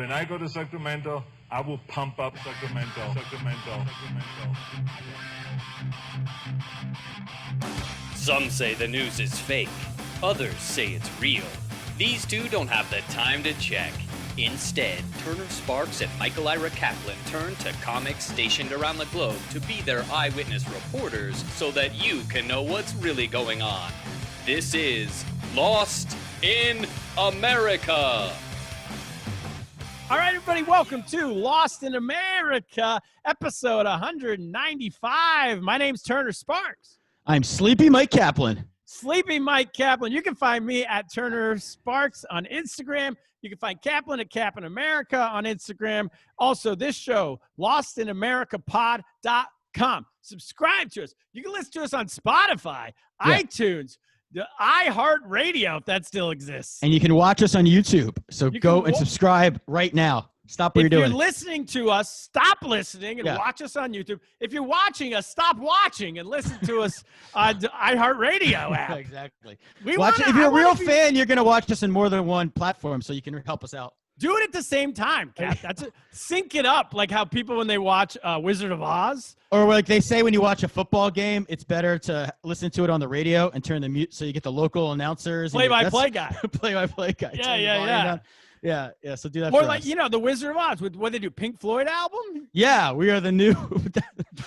When I go to Sacramento, I will pump up Sacramento. Some say the news is fake. Others say it's real. These two don't have the time to check. Instead, Turner Sparks and Michael Ira Kaplan turn to comics stationed around the globe to be their eyewitness reporters so that you can know what's really going on. This is Lost in America. All right, everybody, welcome to Lost in America, episode 195. My name's Turner Sparks. I'm Sleepy Mike Kaplan. Sleepy Mike Kaplan. You can find me at Turner Sparks on Instagram. You can find Kaplan at Kaplan America on Instagram. Also, this show, lostinamericapod.com. Subscribe to us. You can listen to us on Spotify, iTunes, the iHeartRadio, if that still exists. And you can watch us on YouTube. So go and subscribe right now. Stop what you're doing. If you're listening to us, stop listening and watch us on YouTube. If you're watching us, stop watching and listen to us on the iHeartRadio app. Exactly. If you're a real fan, you're going to watch us on more than one platform, so you can help us out. Do it at the same time, Cap. That's it. Sync it up, like how people when they watch Wizard of Oz. Or like they say when you watch a football game, it's better to listen to it on the radio and turn the mute so you get the local announcers. Play-by-play guy. Play-by-play guy. Yeah. So do that. Or like, the Wizard of Oz with what they do, Pink Floyd album? Yeah, we are the new.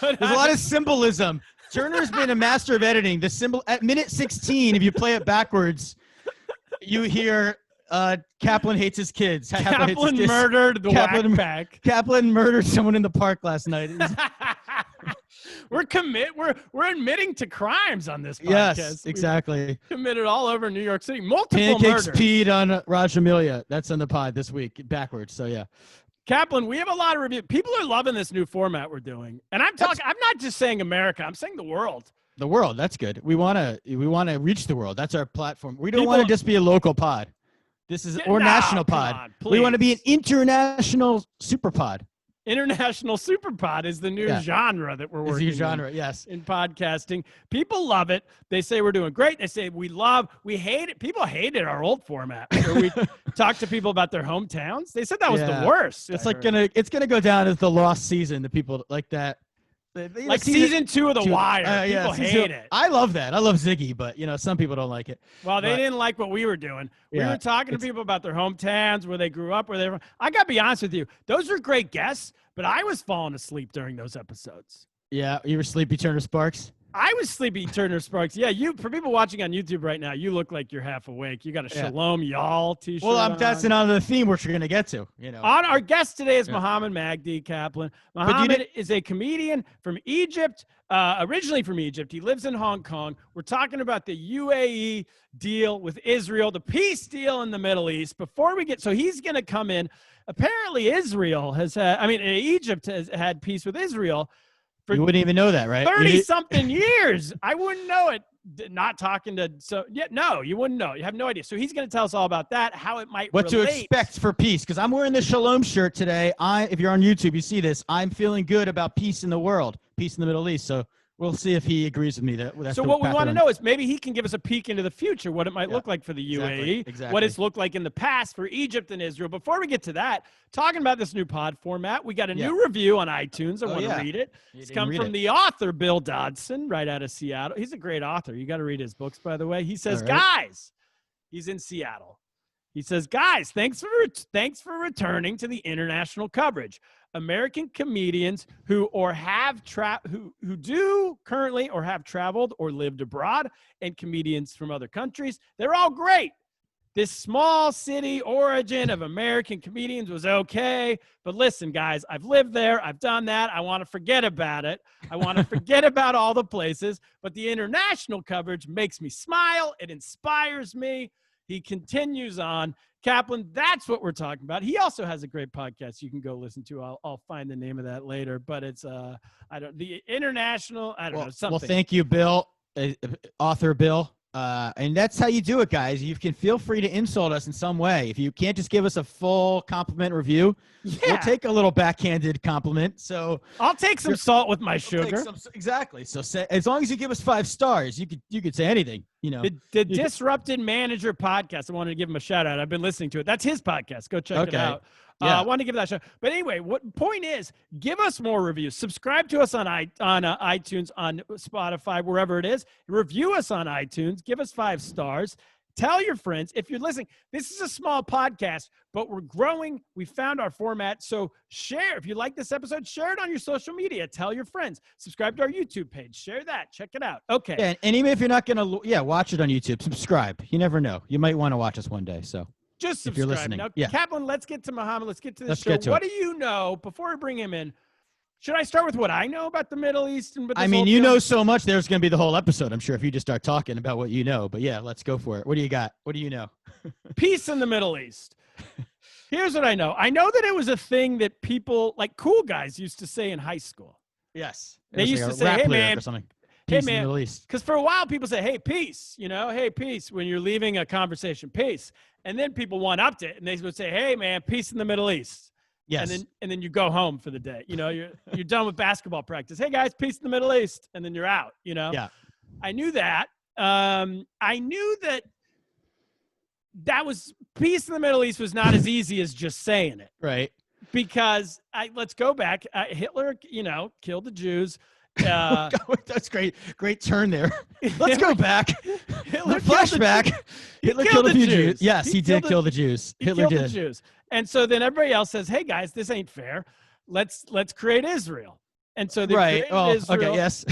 There's a lot of symbolism. Turner's been a master of editing. The symbol at minute 16, if you play it backwards, you hear Kaplan hates his kids. Kaplan murdered the Whack Pack. Kaplan murdered someone in the park last night. We're admitting to crimes on this podcast. Yes, exactly. We've committed all over New York City. Multiple Pancakes murders. peed on Raj Amelia. That's on the pod this week, backwards. So yeah. Kaplan, we have a lot of reviews. People are loving this new format we're doing. And I'm not just saying America, I'm saying the world. The world, that's good. We wanna reach the world. That's our platform. We don't want to just be a local pod. This is national pod. We want to be an international super pod. International super pod is the new genre that we're working in podcasting. People love it. They say we're doing great. They say we hate it. People hated our old format where we talk to people about their hometowns. They said that was the worst. It's it's gonna go down as the lost season. The people like that. Like season 2 of The Wire. People hate it. I love that. I love Ziggy, but some people don't like it. Well, they didn't like what we were doing. We were talking to people about their hometowns, where they grew up, where they were. I got to be honest with you. Those were great guests, but I was falling asleep during those episodes. Yeah, you were sleepy, Turner Sparks? I was sleepy, Turner Sparks. Yeah, for people watching on YouTube right now, you look like you're half awake. You got a Shalom Y'all t-shirt. Well, I'm testing on the theme which we're going to get to. On our guest today is Mohammed Magdi, Kaplan. Mohammed is a comedian from Egypt, originally from Egypt. He lives in Hong Kong. We're talking about the UAE deal with Israel, the peace deal in the Middle East. So he's going to come in. Apparently Egypt has had peace with Israel. You wouldn't even know that, right? 30-something years. I wouldn't know it. Not talking to you wouldn't know. You have no idea. So he's going to tell us all about that, how it might what relate. To expect for peace. Because I'm wearing the Shalom shirt today. If you're on YouTube, you see this. I'm feeling good about peace in the world, peace in the Middle East. So we'll see if he agrees with me. That's what we want to know is maybe he can give us a peek into the future, what it might look like for the UAE, what it's looked like in the past for Egypt and Israel. Before we get to that, talking about this new pod format, we got a new review on iTunes. I want to read it. It's come from the author, Bill Dodson, right out of Seattle. He's a great author. You got to read his books, by the way. He says, guys, he's in Seattle. He says, guys, thanks for returning to the international coverage. American comedians who do currently or have traveled or lived abroad, and comedians from other countries, they're all great. This small city origin of American comedians was okay. But listen, guys, I've lived there. I've done that. I want to forget about it. I want to forget about all the places. But the international coverage makes me smile. It inspires me. He continues on. Kaplan, that's what we're talking about. He also has a great podcast you can go listen to. I'll find the name of that later, but it's the international, something. Well, thank you, Bill, author Bill. And that's how you do it, guys. You can feel free to insult us in some way. If you can't just give us a full compliment review, we'll take a little backhanded compliment. So I'll take some salt with my sugar. Exactly. So as long as you give us 5 stars, you could say anything. You know, the Disrupted Manager podcast. I wanted to give him a shout out. I've been listening to it. That's his podcast. Go check it out. I want to give that a shot. But anyway, what point is, give us more reviews. Subscribe to us on iTunes, on Spotify, wherever it is. Review us on iTunes. Give us 5 stars. Tell your friends. If you're listening, this is a small podcast, but we're growing. We found our format. So share. If you like this episode, share it on your social media. Tell your friends. Subscribe to our YouTube page. Share that. Check it out. Okay. Yeah, and even if you're not going to, watch it on YouTube, subscribe. You never know. You might want to watch us one day. So just subscribe. If you're listening. Now, Yeah. Kaplan, let's get to Mohammed. Let's get to the Let's show. get to What it. do you know, before we bring him in? Should I start with what I know about the Middle East? And I mean, you know so much. There's going to be the whole episode, I'm sure, if you just start talking about what you know. But yeah, let's go for it. What do you got? What do you know? Peace in the Middle East. Here's what I know. I know that it was a thing that people, like cool guys, used to say in high school. Yes. They It was used like to a say, rap hey, lyric man, or something. hey, Peace in man. the Middle East. Because for a while, people say, hey, peace, hey, peace, when you're leaving a conversation, peace. And then people one-upped it, and they would say, hey, man, peace in the Middle East. Yes. And then you go home for the day. You're done with basketball practice. Hey, guys, peace in the Middle East. And then you're out, Yeah. I knew that. I knew that was peace in the Middle East was not as easy as just saying it. Right. Because let's go back. Hitler, killed the Jews. That's great. Great turn there. Let's go back. Hitler Flashback. Hitler killed a few Jews. Yes, he did kill the Jews. Hitler killed did. the Jews. And so then everybody else says, hey, guys, this ain't fair. Let's create Israel. And so they Right. created Oh, Israel. okay. Yes.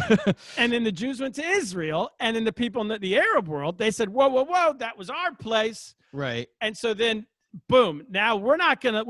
And then the Jews went to Israel. And then the people in the Arab world, they said, whoa, that was our place. Right. And so then, boom, now we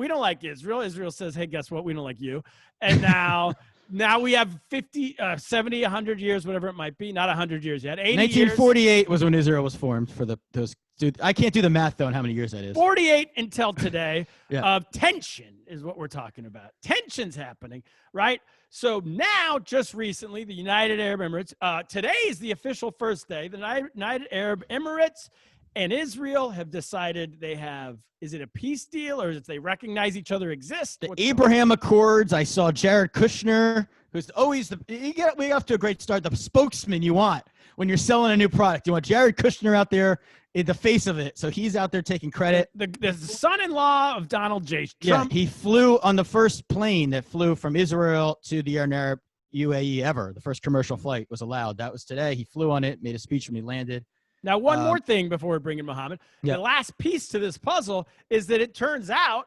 don't like Israel. Israel says, hey, guess what? We don't like you. And now we have 50, 70, 100 years, whatever it might be. Not 100 years yet. 80 1948 was when Israel was formed for those. Dude, I can't do the math, though, on how many years that is. 48 until today Yeah. of tension is what we're talking about. Tension's happening, right? So now, just recently, the United Arab Emirates, today is the official first day. The United Arab Emirates and Israel have decided they have, is it a peace deal or is it they recognize each other exist? The Abraham Accords. I saw Jared Kushner, who's always we got off to a great start. The spokesman you want when you're selling a new product. You want Jared Kushner out there in the face of it. So he's out there taking credit. The son-in-law of Donald J. Trump. Yeah, he flew on the first plane that flew from Israel to the Arab UAE ever. The first commercial flight was allowed. That was today. He flew on it, made a speech when he landed. Now, one more thing before we bring in Mohammed. Yeah. The last piece to this puzzle is that it turns out,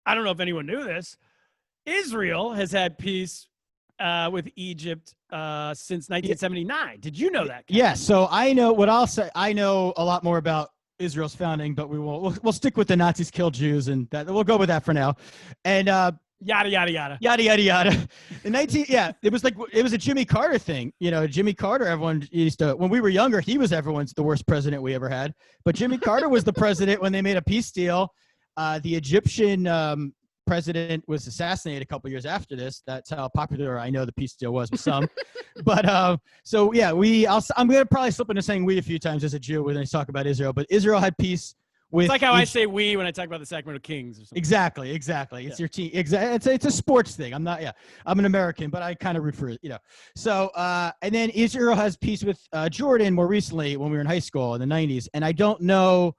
I don't know if anyone knew this, Israel has had peace with Egypt since 1979. Did you know that? Yeah, so I know what I'll say. I know a lot more about Israel's founding, but we'll stick with the Nazis killed Jews, and that we'll go with that for now. And yada yada yada yada yada yada. It was a Jimmy Carter thing. Jimmy Carter. Everyone used to, when we were younger, he was everyone's the worst president we ever had. But Jimmy Carter was the president when they made a peace deal. The Egyptian president was assassinated a couple years after this. That's how popular I know the peace deal was with some. But so yeah, I'm gonna probably slip into saying we a few times as a Jew when I talk about Israel. But Israel had peace. It's like how I say we when I talk about the Sacramento Kings or something. Exactly. It's your team. Exactly. It's a sports thing. I'm an American, but I kind of refer, So, and then Israel has peace with Jordan more recently when we were in high school in the 90s. And I don't know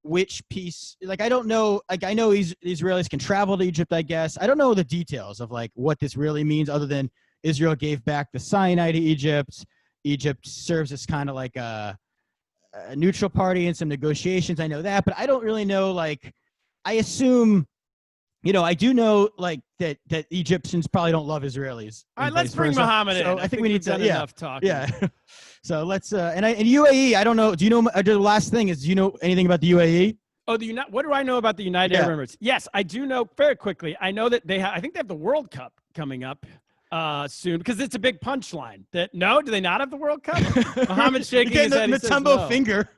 which piece, I don't know, I know Israelis can travel to Egypt, I guess. I don't know the details of what this really means other than Israel gave back the Sinai to Egypt. Egypt serves as kind of like a neutral party in some negotiations. I know that, but I don't really know, I assume, I do know that Egyptians probably don't love Israelis. All right, let's bring Mohammed in. So I think we need to, enough talking. Yeah. So let's, and UAE, I don't know. Do you know, the last thing is, do you know anything about the UAE? Oh, what do I know about the United Arab Emirates? Yes, I do know very quickly. I know that I think they have the World Cup coming up soon because it's a big punchline. Do they not have the World Cup? Mohammed shaking his head. Matumbo finger.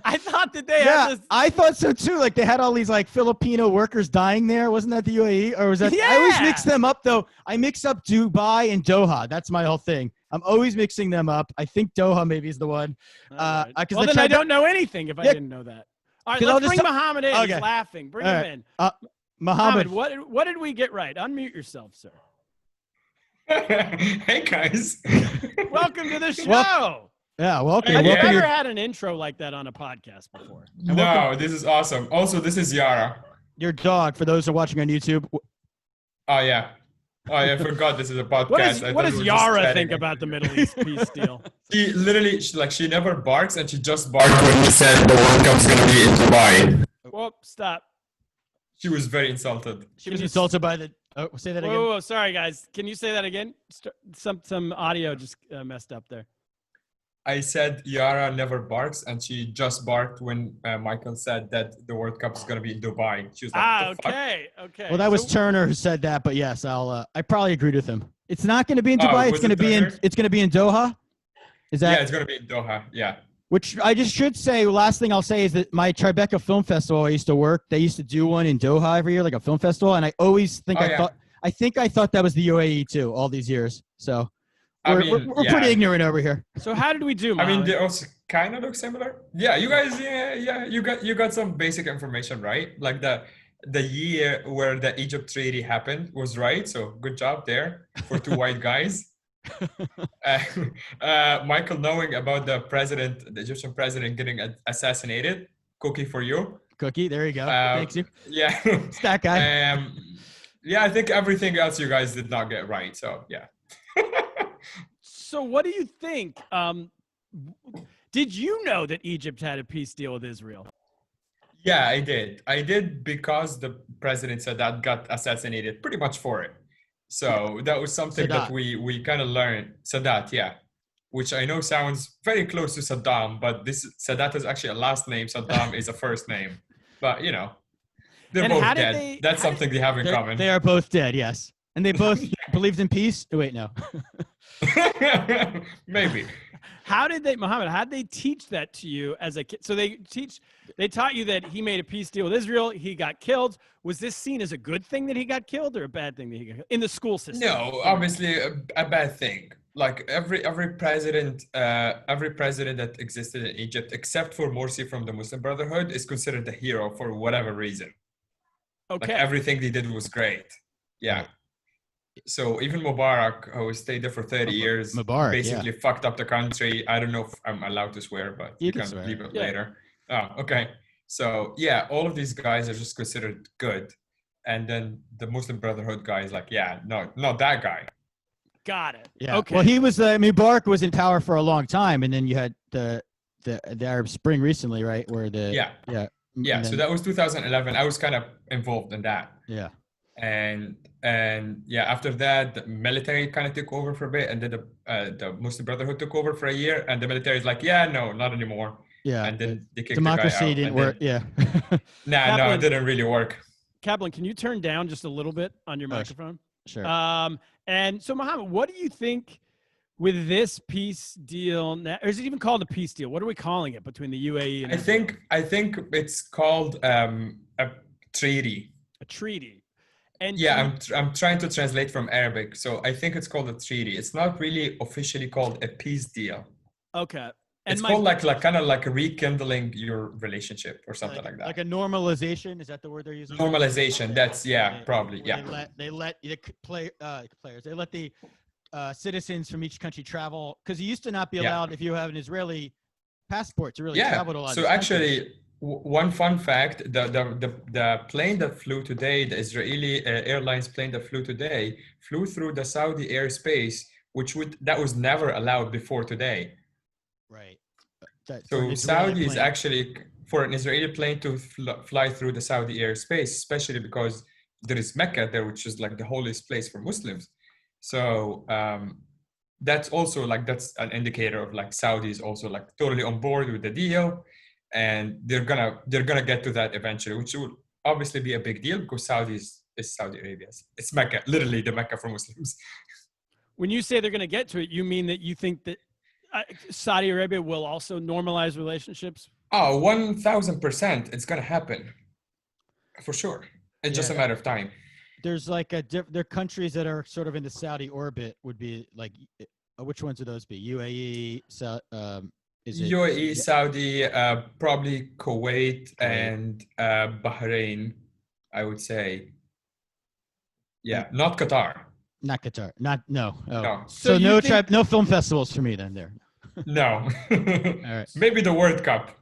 I thought that they had this. I thought so too. They had all these Filipino workers dying there. Wasn't that the UAE? Or was that? Yeah. I always mix them up though. I mix up Dubai and Doha. That's my whole thing. I'm always mixing them up. I think Doha maybe is the one. Right. Well, then I don't know anything if I didn't know that. All right, let's bring Mohammed in. Okay. He's laughing. Bring him in. Mohammed, what did we get right? Unmute yourself, sir. Hey guys. Welcome to the show. Welcome. Have you Yeah. ever had an intro like that on a podcast before? No, this is awesome. Also, this is Yara. Your dog, for those who are watching on YouTube. Oh yeah. Oh, I forgot this is a podcast. What does we were just Yara chatting. think about the Middle East peace deal? She literally, she never barks, and she just barked when he said the World Cup's gonna be in Dubai. Whoop, stop. She was very insulted. She was insulted by the. Oh, say that again. Whoa, sorry guys. Can you say that again? Some audio just messed up there. I said Yara never barks, and she just barked when Michael said that the World Cup is going to be in Dubai. She was like, "What the fuck?" Okay. Well, that was Turner who said that, but yes, I probably agreed with him. It's not going to be in Dubai. It's was going to it be in. Turner? It's going to be in Doha. Is that? Yeah, it's going to be in Doha. Yeah. Which I just should say. Last thing I'll say is that my Tribeca Film Festival I used to work. They used to do one in Doha every year, like a film festival, and I always think I thought that was the UAE too, all these years. So. We're pretty ignorant over here. So how did we do, Mohammed? I mean, they also kind of look similar. Yeah, you guys, you got some basic information right. Like the year where the Egypt treaty happened was right. So good job there for two white guys. Michael knowing about the Egyptian president getting assassinated. Cookie for you. Cookie, there you go. Thanks you. Yeah, it's that guy. Yeah, I think everything else you guys did not get right. So yeah. So what do you think? Did you know that Egypt had a peace deal with Israel? Yeah, I did. I did because the president Sadat got assassinated pretty much for it. So that was something that we kind of learned. Sadat, yeah. Which I know sounds very close to Saddam, but Sadat is actually a last name. Saddam is a first name. But, they're both dead. That's something they have in common. They are both dead, yes. And they both believed in peace? Oh, wait, no. Maybe. Mohammed, how did they teach that to you as a kid? So they taught you that he made a peace deal with Israel. He got killed. Was this seen as a good thing that he got killed or a bad thing that he got killed in the school system? No, obviously a bad thing. Like every president that existed in Egypt, except for Morsi from the Muslim Brotherhood, is considered a hero for whatever reason. Okay. Like everything they did was great. Yeah. So even Mubarak, who stayed there for 30 years, basically fucked up the country. I don't know if I'm allowed to swear, but you can leave it later. Oh, okay. So yeah, all of these guys are just considered good. And then the Muslim Brotherhood guy is like, yeah, no, not that guy. Got it. Yeah. Okay. Well, he was Mubarak was in power for a long time, and then you had the Arab Spring recently, right? Where So that was 2011. I was kind of involved in that. Yeah. And after that, the military kind of took over for a bit, and then the Muslim Brotherhood took over for a year, and the military is like, yeah, no, not anymore. Yeah. And then they kicked democracy the guy out, didn't work. Yeah. No, it didn't really work. Kaplan, can you turn down just a little bit on your microphone? Sure. And so, Mohammed, what do you think with this peace deal? Or is it even called a peace deal? What are we calling it between the UAE and Israel? I think it's called a treaty. A treaty. And I'm trying to translate from Arabic. So I think it's called a treaty. It's not really officially called a peace deal. Okay. And it's called like kind of like rekindling your relationship or something like that. Like a normalization. Is that the word they're using? Normalization. That's probably. They let the players. They let the citizens from each country travel, because you used to not be allowed if you have an Israeli passport to really travel to a lot. So actually, one fun fact: the plane that flew today, the Israeli Airlines plane that flew today, flew through the Saudi airspace, that was never allowed before today. Right. So Saudi is actually, for an Israeli plane to fly through the Saudi airspace, especially because there is Mecca there, which is like the holiest place for Muslims. So that's also that's an indicator of like Saudi is also like totally on board with the deal, and they're gonna get to that eventually, which will obviously be a big deal because Saudi is Saudi Arabia. It's Mecca, literally the Mecca for Muslims. When you say they're gonna get to it, you mean that you think that Saudi Arabia will also normalize relationships? Oh, 1,000%. It's going to happen. For sure. It's just a matter of time. There's like there are countries that are sort of in the Saudi orbit would be like, which ones would those be? UAE, is it? UAE, Saudi, probably Kuwait and Bahrain, I would say. Yeah, not Qatar. Not Qatar. No. No. So no film festivals for me then there. No. All right. Maybe the World Cup.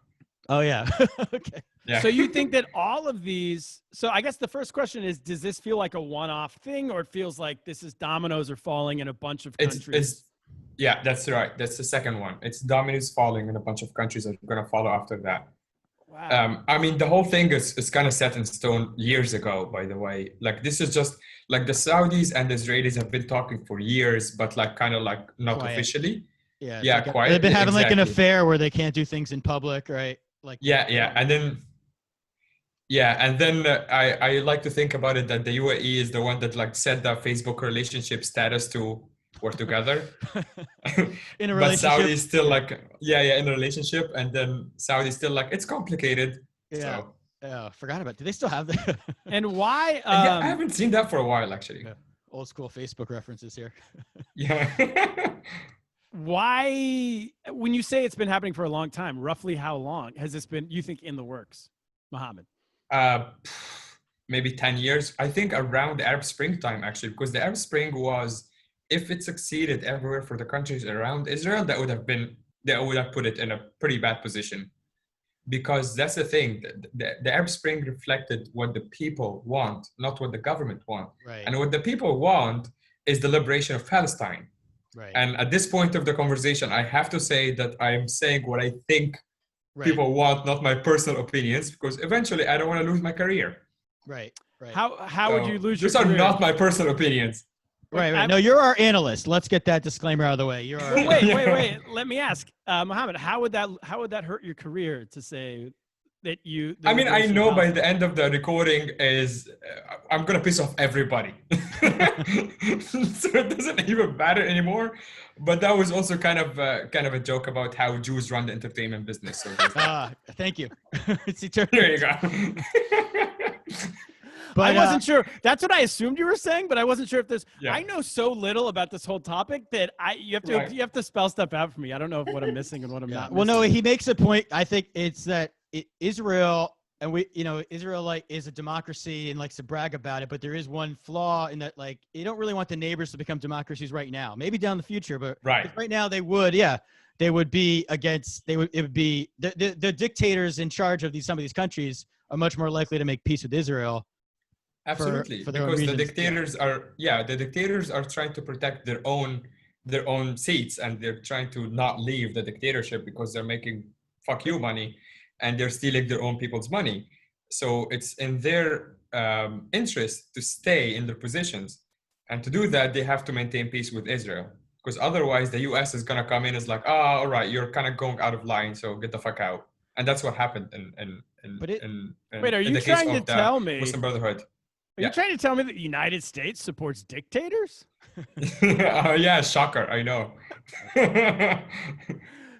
Oh yeah. Okay. Yeah. So you think that all of these, so I guess the first question is, does this feel like a one-off thing, or it feels like this is dominoes are falling in a bunch of countries? Yeah, that's right. That's the second one. It's dominoes falling and a bunch of countries are going to follow after that. Wow. I mean, the whole thing is kind of set in stone years ago, by the way. Like, this is just like the Saudis and the Israelis have been talking for years, but like kind of like not Quiet. officially. Yeah. Yeah, Like quietly. they've been having like an exactly. affair where they can't do things in public, right? Like Yeah. And then I like to think about it that the UAE is the one that like set the Facebook relationship status to we're together. in a But relationship. Saudi is still like, in a relationship. And then Saudi is still like, it's complicated. Yeah. So, Oh, forgot about it. Do they still have that? And why? I haven't seen that for a while, actually. Yeah. Old school Facebook references here. Yeah. Why, when you say it's been happening for a long time, roughly how long has this been, you think, in the works, Mohammed? Maybe 10 years. I think around the Arab Spring time, actually, because the Arab Spring was, if it succeeded everywhere for the countries around Israel, that would have put it in a pretty bad position. Because that's the thing, the Arab Spring reflected what the people want, not what the government want. Right. And what the people want is the liberation of Palestine. Right. And at this point of the conversation, I have to say that I'm saying what I think people want, not my personal opinions, because eventually I don't want to lose my career. Right. How would you lose your These are career? not my personal opinions. Right. No, you're our analyst. Let's get that disclaimer out of the way. You're our Wait. Let me ask, Mohammed, how would that hurt your career to say that you? I mean, I know by the end of the recording is I'm gonna piss off everybody, so it doesn't even matter anymore. But that was also kind of a joke about how Jews run the entertainment business. So thank you. there you go. But I wasn't sure. That's what I assumed you were saying, but I wasn't sure if this. Yeah. I know so little about this whole topic that you have to spell stuff out for me. I don't know what I'm missing and what I'm not. Well, no, he makes a point. I think it's that Israel and Israel like is a democracy and likes to brag about it, but there is one flaw in that, like, you don't really want the neighbors to become democracies right now. Maybe down the future, but right now they would. Yeah, they would be against. It would be the dictators in charge of some of these countries are much more likely to make peace with Israel. Absolutely, because the dictators are trying to protect their own seats, and they're trying to not leave the dictatorship because they're making fuck you money, and they're stealing their own people's money. So it's in their interest to stay in their positions, and to do that, they have to maintain peace with Israel. Because otherwise, the U.S. is gonna come in as like, all right, you're kind of going out of line, so get the fuck out. And that's what happened Wait, are you trying to tell me Muslim Brotherhood? Are you trying to tell me that the United States supports dictators? Yeah, shocker. I know.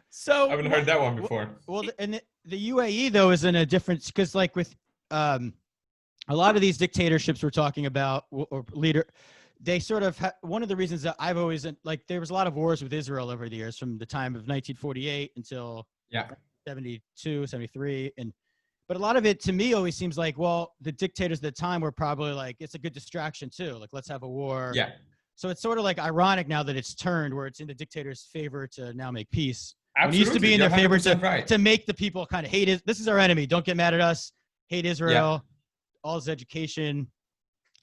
So I haven't heard that one before. Well, and the UAE though is in a difference, because like with a lot of these dictatorships we're talking about or leader, they sort of one of the reasons that I've always like there was a lot of wars with Israel over the years from the time of 1948 until 72, 73, but a lot of it to me always seems like, well, the dictators at the time were probably like, it's a good distraction too. Like, let's have a war. Yeah. So it's sort of like ironic now that it's turned where it's in the dictator's favor to now make peace. Absolutely. It used to be in their favor right. to make the people kind of hate it. This is our enemy. Don't get mad at us. Hate Israel. All his education.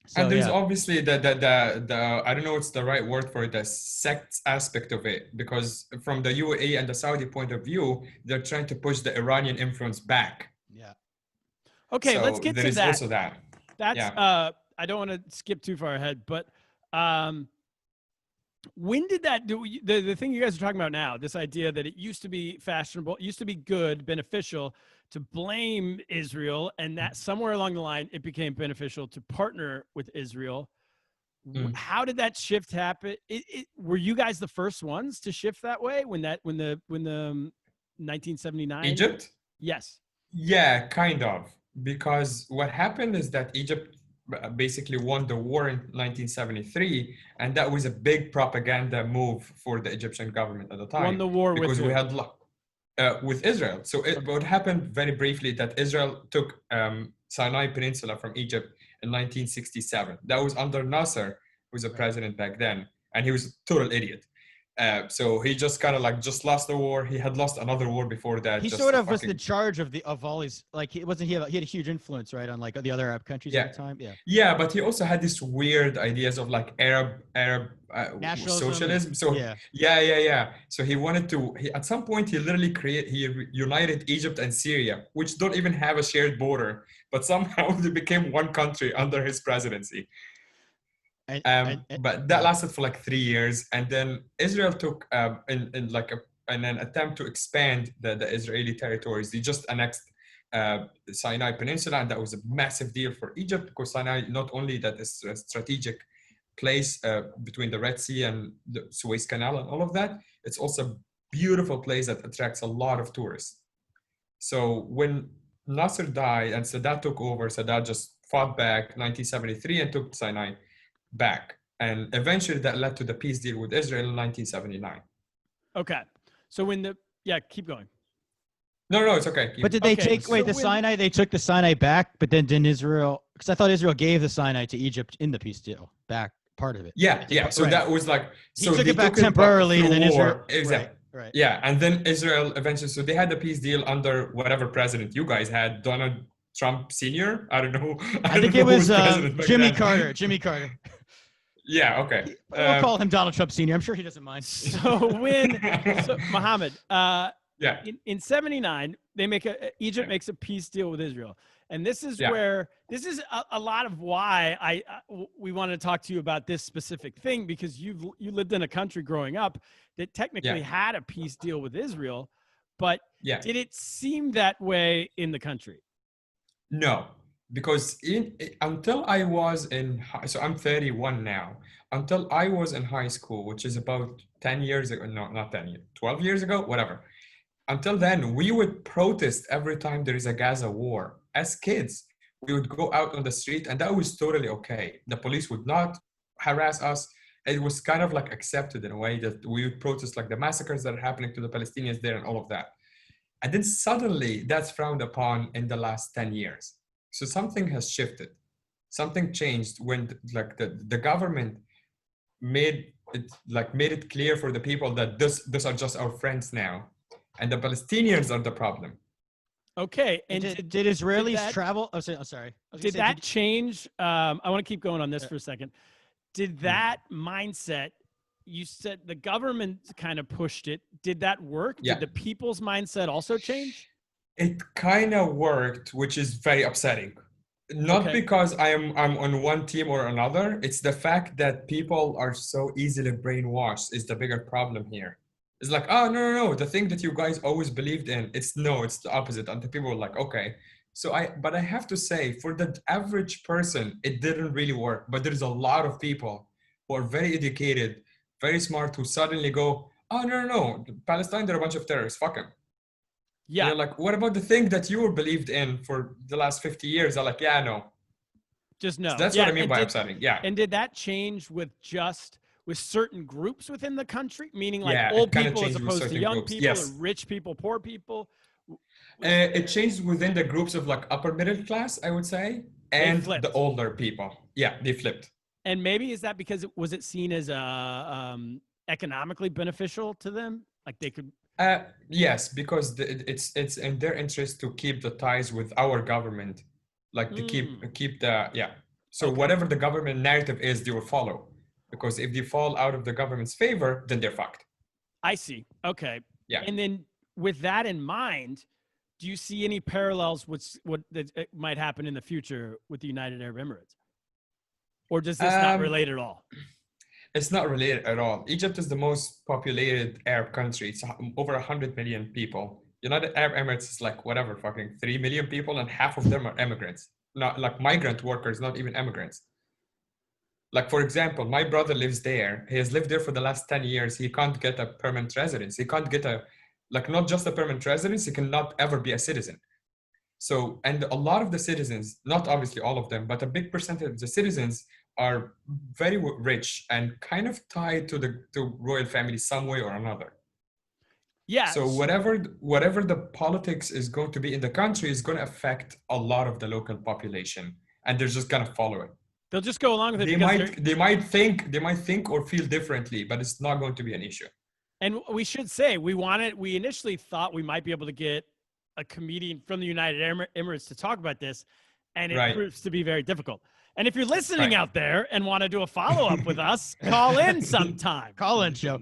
So, and there's obviously the I don't know what's the right word for it, the sect aspect of it, because from the UAE and the Saudi point of view, they're trying to push the Iranian influence back. Yeah. Okay, so let's get to that. There is also that. That's I don't want to skip too far ahead, but when did that do the thing you guys are talking about now, this idea that it used to be fashionable, it used to be good, beneficial to blame Israel, and that somewhere along the line it became beneficial to partner with Israel. How did that shift happen? Were you guys the first ones to shift that way when the 1979 Egypt? Yes. Yeah, kind of. Because what happened is that Egypt basically won the war in 1973, and that was a big propaganda move for the Egyptian government at the time. Won the war because we had with Israel. So what happened very briefly that Israel took Sinai Peninsula from Egypt in 1967. That was under Nasser, who was a president back then, and he was a total idiot. So he just kind of like just lost the war. He had lost another war before that. He just sort a of was the fucking- charge of all these, like, he wasn't, he had a huge influence, right, on like the other Arab countries Yeah. at the time. Yeah. Yeah, but he also had these weird ideas of like Arab Nationalism. socialism. So Yeah. yeah. So he wanted to. At some point, he literally united Egypt and Syria, which don't even have a shared border, but somehow they became one country under his presidency. But that lasted for like 3 years, and then Israel took in an attempt to expand the Israeli territories. They just annexed the Sinai Peninsula, and that was a massive deal for Egypt because Sinai, not only that is a strategic place between the Red Sea and the Suez Canal and all of that, it's also a beautiful place that attracts a lot of tourists. So when Nasser died and Sadat took over, Sadat just fought back 1973 and took Sinai back, and eventually that led to the peace deal with Israel in 1979. Okay, so keep going. No, it's okay. But did they take Sinai? They took the Sinai back, but then didn't Israel? Because I thought Israel gave the Sinai to Egypt in the peace deal back, part of it. Yeah. So that was like he took it back temporarily, and then Israel. Exactly. Right. Yeah, and then Israel eventually. So they had the peace deal under whatever president you guys had, Donald Trump Sr. I don't know. I think it was Jimmy Carter. Jimmy Carter. Yeah. Okay. We'll call him Donald Trump Sr. I'm sure he doesn't mind. So Mohammed, yeah. In 79, Egypt makes a peace deal with Israel. And this is where, this is a lot of why we wanted to talk to you about this specific thing, because you lived in a country growing up that technically had a peace deal with Israel, but did it seem that way in the country? No, because until I was so I'm 31 now. Until I was in high school, which is about 10 years ago, no, not 10 years, 12 years ago, whatever. Until then, we would protest every time there is a Gaza war. As kids, we would go out on the street, and that was totally okay. The police would not harass us. It was kind of like accepted in a way that we would protest like the massacres that are happening to the Palestinians there and all of that. And then suddenly that's frowned upon in the last 10 years. So something has shifted. Something changed when the government made it clear for the people that these are just our friends now, and the Palestinians are the problem. Okay. And did Israelis travel? Oh, sorry. Did that change? I want to keep going on this for a second. Did that mindset, you said the government kind of pushed it. Did that work? Yeah. Did the people's mindset also change? It kind of worked, which is very upsetting. Not because I'm on one team or another. It's the fact that people are so easily brainwashed is the bigger problem here. It's like, oh, no. The thing that you guys always believed in, it's the opposite. And the people were like, okay. But I have to say, for the average person, it didn't really work. But there's a lot of people who are very educated, very smart, who suddenly go, oh, no. Palestine, they're a bunch of terrorists. Fuck them. Yeah. And you're like, what about the thing that you were believed in for the last 50 years? I'm like, yeah, no. Just no. So that's what I mean by upsetting. Yeah. And did that change with certain groups within the country? Meaning like old people as opposed to young people, or rich people, poor people? It changed within the groups of like upper middle class, I would say, and the older people. Yeah, they flipped. And maybe is that because was it seen as economically beneficial to them? Like they could. Yes, because it's in their interest to keep the ties with our government, like to keep the So whatever the government narrative is, they will follow. Because if they fall out of the government's favor, then they're fucked. I see. Okay. Yeah. And then with that in mind, do you see any parallels with what might happen in the future with the United Arab Emirates? Or does this not relate at all? It's not related at all. Egypt is the most populated Arab country. It's over 100 million people. United Arab Emirates is like whatever, fucking 3 million people, and half of them are immigrants. Not like migrant workers, not even immigrants. Like, for example, my brother lives there. He has lived there for the last 10 years. He can't get a permanent residence. He can't get not just a permanent residence, he cannot ever be a citizen. So, and a lot of the citizens, not obviously all of them, but a big percentage of the citizens are very rich and kind of tied to royal family some way or another. Yeah. So whatever the politics is going to be in the country is going to affect a lot of the local population, and they're just going to follow it. They'll just go along with it. They might think or feel differently, but it's not going to be an issue. And we should say we initially thought we might be able to get a comedian from the United Emirates to talk about this, and it proves to be very difficult. And if you're listening out there and want to do a follow-up with us, call in sometime. Call in show.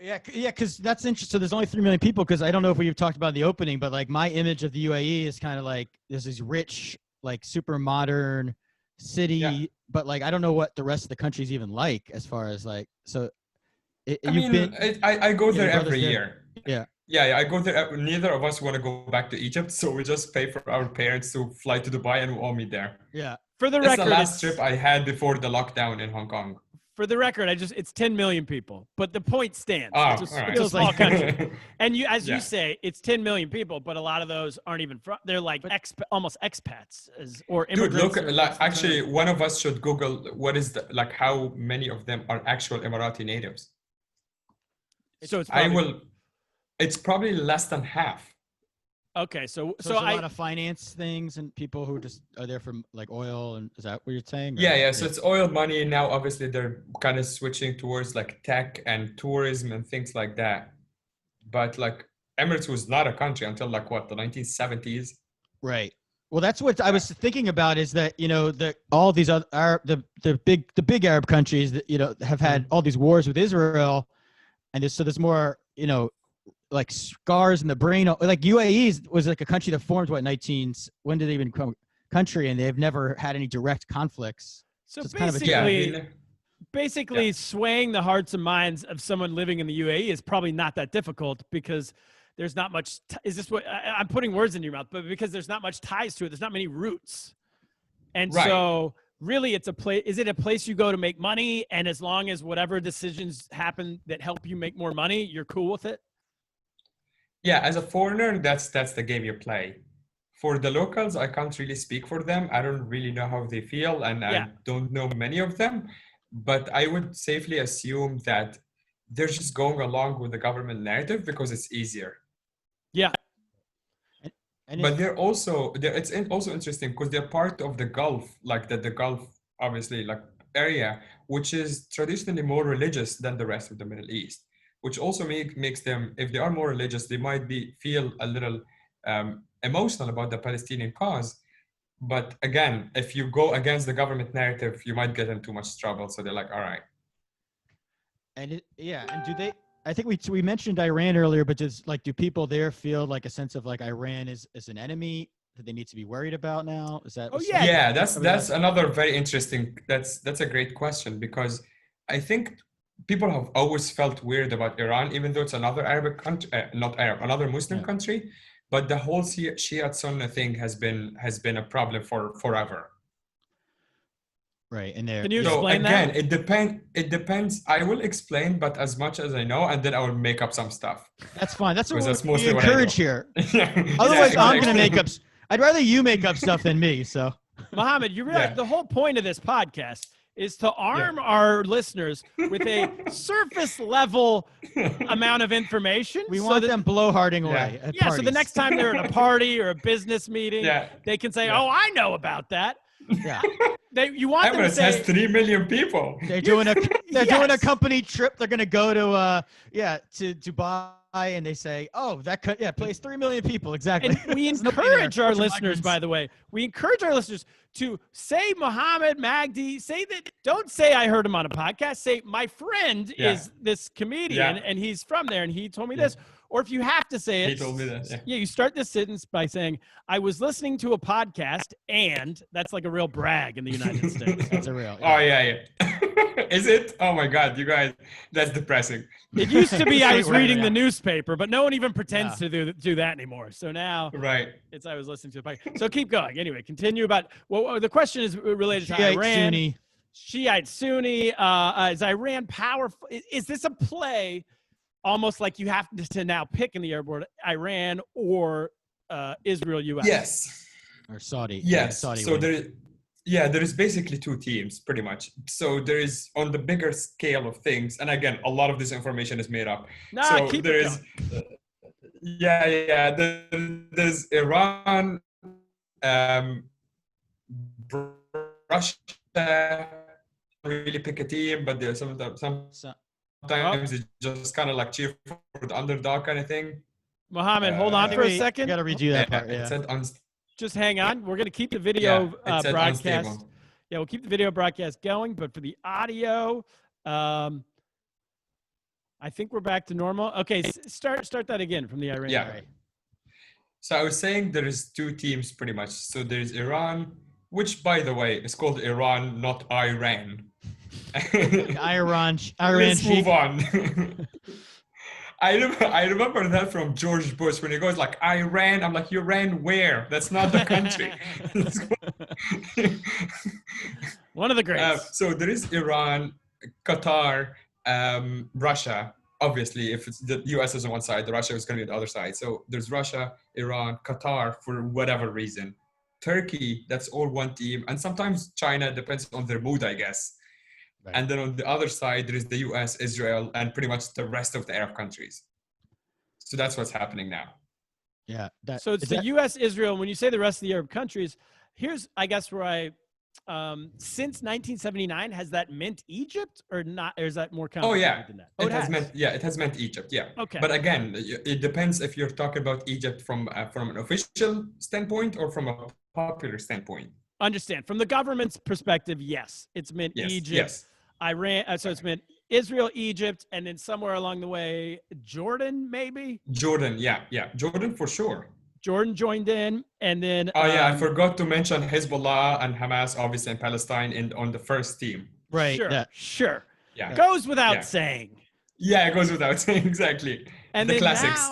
Yeah, because that's interesting. So there's only 3 million people, because I don't know if we've talked about in the opening, but like my image of the UAE is kind of like there's this rich, like super modern city, but like I don't know what the rest of the country's even like as far as like, so I go there every year. Yeah, I go there. Neither of us want to go back to Egypt, so we just pay for our parents to fly to Dubai, and we all meet there. Yeah. For the That's record, the last trip I had before the lockdown in Hong Kong. For the record, it's 10 million people, but the point stands. Oh, it's right. a small country. And you say, it's 10 million people, but a lot of those aren't even from, they're like almost expats or immigrants. Dude, look, actually, one of us should Google what is how many of them are actual Emirati natives. So it's probably less than half. Okay, so a lot of finance things and people who just are there for like oil, and is that what you're saying? Yeah. So it's oil money now. Obviously, they're kind of switching towards like tech and tourism and things like that. But like Emirates was not a country until like what, the 1970s. Right. Well, that's what I was thinking about, is that, you know, all these other the big Arab countries that, you know, have had all these wars with Israel, and there's more, you know, like scars in the brain. Like UAE was like a country that formed when did they even become a country, and they've never had any direct conflicts. So it's basically swaying the hearts and minds of someone living in the UAE is probably not that difficult, because there's not much. Is this what I'm putting words in your mouth? But because there's not much ties to it, there's not many roots, and so really, it's a place. Is it a place you go to make money? And as long as whatever decisions happen that help you make more money, you're cool with it. Yeah, as a foreigner, that's the game you play. For the locals, I can't really speak for them. I don't really know how they feel, and I don't know many of them. But I would safely assume that they're just going along with the government narrative because it's easier. Yeah. But it's also interesting because they're part of the Gulf, like the Gulf, obviously, like area, which is traditionally more religious than the rest of the Middle East, which also makes them, if they are more religious, they might feel a little emotional about the Palestinian cause. But again, if you go against the government narrative, you might get in too much trouble. So they're like, all right. And do they? I think we mentioned Iran earlier, but do people there feel like a sense of like Iran is an enemy that they need to be worried about now? Is that? Yeah, that's another very interesting. That's a great question, because I think people have always felt weird about Iran, even though it's another Arabic country, another Muslim country. But the whole Shia Sunnah thing has been a problem for forever. Right, and there. Can you explain that? Again, it depends. I will explain, but as much as I know, and then I will make up some stuff. That's fine. That's what we encourage here. Otherwise, I'm going to make up. I'd rather you make up stuff than me. So, Mohammed, you realize the whole point of this podcast is to arm our listeners with a surface level amount of information. We want them blowharding away. Yeah. So the next time they're at a party or a business meeting, they can say, "Oh, I know about that." Yeah. You want them to say, has 3 million people. They're doing doing a company trip. They're going to go to Dubai, and they say, "Oh, that place 3 million people exactly." And we encourage our listeners, by the way, to say Mohammed Magdi. Don't say I heard him on a podcast. Say my friend is this comedian, and he's from there, and he told me this. Or if you have to say it, he told me that. Yeah, you start this sentence by saying, "I was listening to a podcast," and that's like a real brag in the United States. That's a real. Oh yeah. Is it? Oh my God, you guys, that's depressing. It used to be I was reading the newspaper, but no one even pretends to do that anymore. So now, it's I was listening to the podcast. So keep going. Anyway, continue about. Well, the question is related to Iran. Sunni. Shiite Sunni. Is Iran powerful? Is this a play? Almost like you have to now pick in the air board, Iran or Israel, U.S. Yes. Or Saudi. Yes. Saudi so there is basically two teams, pretty much. So there is, on the bigger scale of things, and again, a lot of this information is made up. There's Iran, Russia. Really pick a team, but there's some sometimes you just kind of like cheer for the underdog kind of thing. Mohammed, hold on for a second. Got to redo that part. It Yeah. said Just hang on. We're going to keep the video it said broadcast. unstable. Yeah, we'll keep the video broadcast going, but for the audio, I think we're back to normal. Okay, start that again from the Iran. Yeah. So I was saying there is two teams pretty much. So there's Iran, which by the way is called Iran, not Iran. Iran. Let's move on. I remember that from George Bush when he goes like, Iran. I'm like, you ran where? That's not the country. One of the greats. So there is Iran, Qatar, Russia. Obviously, if it's the US is on one side, the Russia is going to be on the other side. So there's Russia, Iran, Qatar for whatever reason. Turkey, that's all one team. And sometimes China, depends on their mood, I guess. Right. And then on the other side, there is the US, Israel, and pretty much the rest of the Arab countries. So that's what's happening now. Yeah. So it's the US, Israel. When you say the rest of the Arab countries, here's, I guess, where since 1979, has that meant Egypt or not? Or is that more complicated than that? It has meant Egypt. Yeah. Okay. But again, it depends if you're talking about Egypt from an official standpoint or from a popular standpoint. Understand. From the government's perspective, yes, it's meant Egypt. Yes. Iran. So it's meant Israel, Egypt, and then somewhere along the way, Jordan, maybe? Jordan, yeah. Jordan for sure. Jordan joined in, and then... I forgot to mention Hezbollah and Hamas, obviously, in Palestine on the first team. Right. Sure. Yeah. Goes without saying. Yeah, it goes without saying, exactly. And the classics.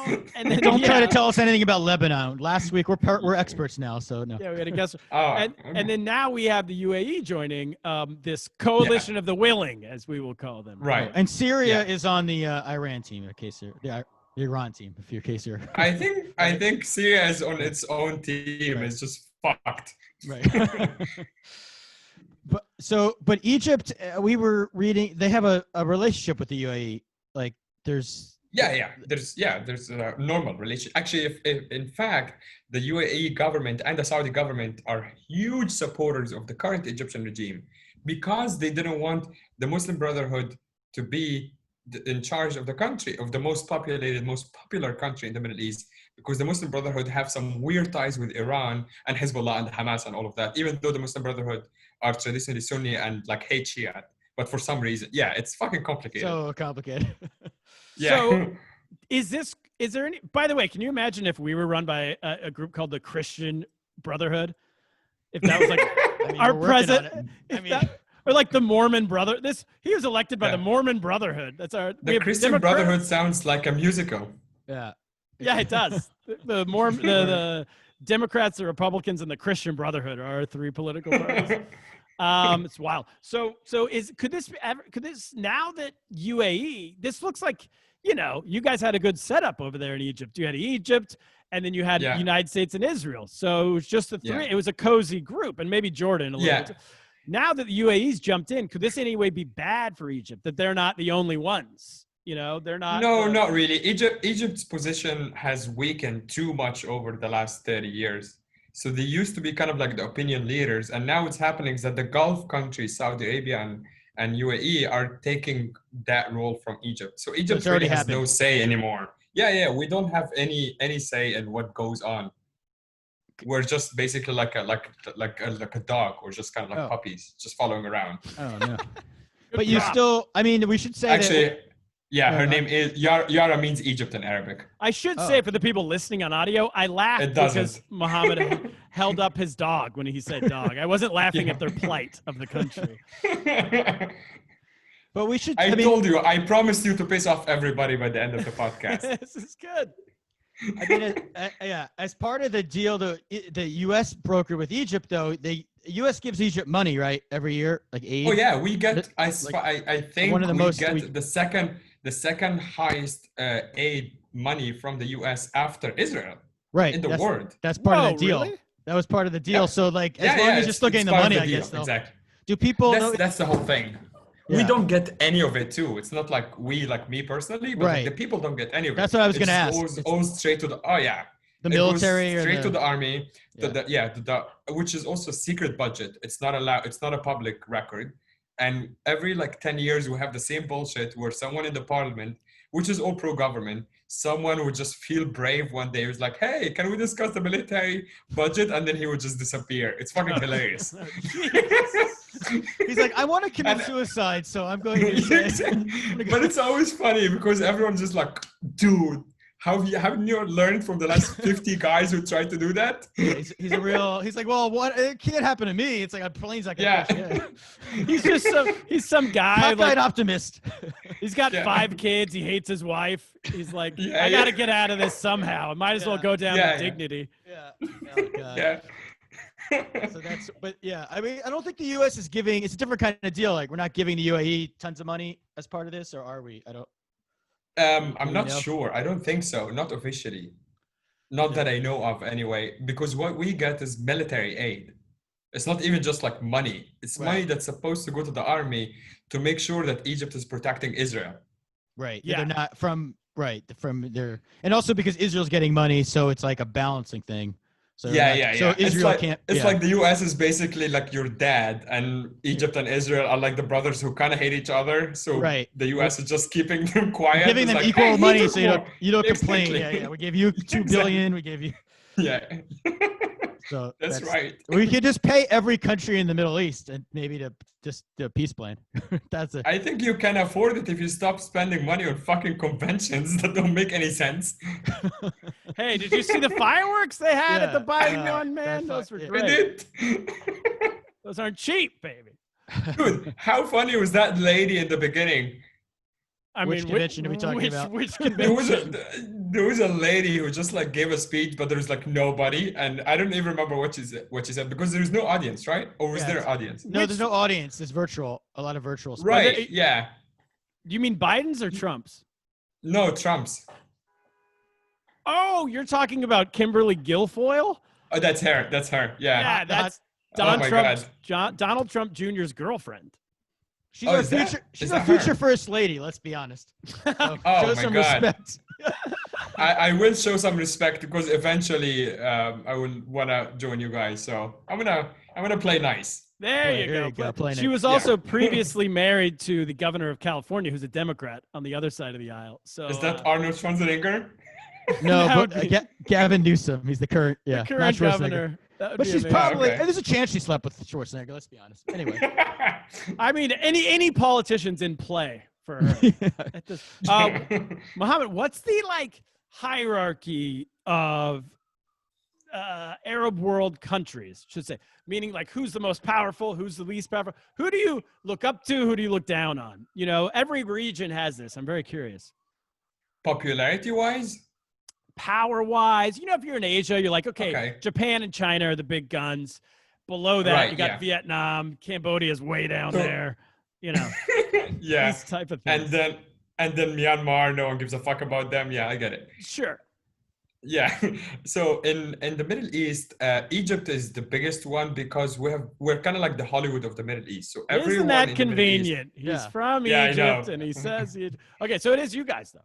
Don't try to tell us anything about Lebanon. Last week, we're experts now, so no. Yeah, we had a guess. And then now we have the UAE joining this coalition of the willing, as we will call them. Right. And Syria is on the Iran team, in case the Iran team, in case you're. I think Syria is on its own team. Right. It's just fucked. Right. But Egypt, we were reading, they have a relationship with the UAE. Like there's a normal relationship. Actually, if in fact the UAE government and the Saudi government are huge supporters of the current Egyptian regime because they didn't want the Muslim Brotherhood to be in charge of the country, of the most popular country in the Middle East, because the Muslim Brotherhood have some weird ties with Iran and Hezbollah and Hamas and all of that, even though the Muslim Brotherhood are traditionally Sunni and like hate Shia. But for some reason, it's fucking complicated. So complicated. Yeah. So is there any, by the way, can you imagine if we were run by a group called the Christian Brotherhood? If that was like our president, or like the Mormon Brother. He was elected by the Mormon Brotherhood. That's the Christian Brotherhood sounds like a musical. Yeah. Yeah, it does. The Democrats, the Republicans, and the Christian Brotherhood are our three political parties. It's wild. So could this now that UAE, this looks like, you guys had a good setup over there in Egypt. You had Egypt, and then you had United States and Israel. So it was just the three. It was a cozy group, and maybe Jordan a little bit. Now that the UAE's jumped in, could this in any way be bad for Egypt that they're not the only ones? They're not. No, not really. Egypt's position has weakened too much over the last 30 years. So they used to be kind of like the opinion leaders, and now what's happening is that the Gulf countries, Saudi Arabia and UAE, are taking that role from Egypt. So Egypt really has no say anymore. Yeah, we don't have any say in what goes on. We're just basically like a dog. We're just kind of like puppies, just following around. Oh no! But you still, we should say actually. Her name is Yara means Egypt in Arabic. I should say for the people listening on audio, I laughed because Mohammed held up his dog when he said dog. I wasn't laughing at their plight of the country. But we should. I told you, I promised you to piss off everybody by the end of the podcast. This is good. As part of the deal, the U.S. brokered with Egypt, though, the U.S. gives Egypt money, right, every year, like aid. Oh yeah, we get. I think one of the most. The second highest aid money from the U.S. after Israel. Right. In the world. That's part of the deal. Really? That was part of the deal. Yeah. So as long as you're still getting the money, I guess. Though. Exactly. Do people? That's the whole thing. Yeah. We don't get any of it too. It's not like me personally, but like the people don't get any of it. That's what I was going to ask. It goes straight to the military, straight to the army, which is also secret budget. It's not allowed. It's not a public record. And every like 10 years, we have the same bullshit where someone in the parliament, which is all pro-government, someone would just feel brave one day. It was like, hey, can we discuss the military budget? And then he would just disappear. It's fucking hilarious. He's like, I want to commit suicide, so I'm going to say. But it's always funny because everyone's just like, dude, haven't you learned from the last 50 guys who tried to do that? Yeah, he's like, well, what? It can't happen to me. It's like a plane's not gonna crash. He's some guy cockeyed optimist. He's got 5 kids. He hates his wife. He's like, I got to get out of this somehow. I might as well go down with dignity. Yeah. Oh, God. So I mean, I don't think the U.S. is giving. It's a different kind of deal. Like, we're not giving the UAE tons of money as part of this, or are we? I don't. I'm not sure. I don't think so. Not officially. Not that I know of anyway, because what we get is military aid. It's not even just like money. It's money that's supposed to go to the army to make sure that Egypt is protecting Israel. Right. Yeah. They're not from their, and also because Israel's getting money, so it's like a balancing thing. So So Israel can't. It's like the U.S. is basically like your dad, and Egypt and Israel are like the brothers who kind of hate each other. So the U.S. is just keeping them quiet, giving them like, equal money, so you don't complain. Yeah. We gave you $2 billion. We gave you. Yeah. So that's right. We could just pay every country in the Middle East and maybe to just the peace plan. That's it. I think you can afford it if you stop spending money on fucking conventions that don't make any sense. Hey, did you see the fireworks they had at the Biden one, man? Those were great. We did. Those aren't cheap, baby. Dude, how funny was that lady in the beginning? Which convention are we talking about? Which convention? There was a lady who just like gave a speech, but there's like nobody, and I don't even remember what she said because there's no audience, right? Or was there an audience? No, there's no audience. It's virtual. A lot of virtual stuff. Right? Yeah. Do you mean Biden's or Trump's? No, Trump's. Oh, you're talking about Kimberly Guilfoyle? Oh, that's her. That's her. Yeah. Yeah, that's Donald Trump Jr.'s girlfriend. She's our future. She's our future first lady. Let's be honest. So show some respect. I will show some respect because eventually I will wanna join you guys. So I'm gonna play nice. There you go. She was also previously married to the governor of California, who's a Democrat on the other side of the aisle. So is that Arnold Schwarzenegger? No, but Gavin Newsom. He's the current. Yeah, the current governor. But she's probably. And there's a chance she slept with Schwarzenegger. Let's be honest. Anyway. I mean, any politicians in play for her. Mohammed, what's the hierarchy of Arab world countries? Should say, meaning like who's the most powerful, who's the least powerful? Who do you look up to? Who do you look down on? You know, every region has this. I'm very curious. Popularity-wise. Power-wise, you know, if you're in Asia, you're like, okay, Japan and China are the big guns. Below that, you got Vietnam, Cambodia's way down there. You know, these type of things. And then Myanmar, no one gives a fuck about them. Yeah, I get it. Sure. Yeah. So in the Middle East, Egypt is the biggest one because we're kind of like the Hollywood of the Middle East. So everyone isn't that convenient? He's from Egypt, and he says okay. So it is you guys though.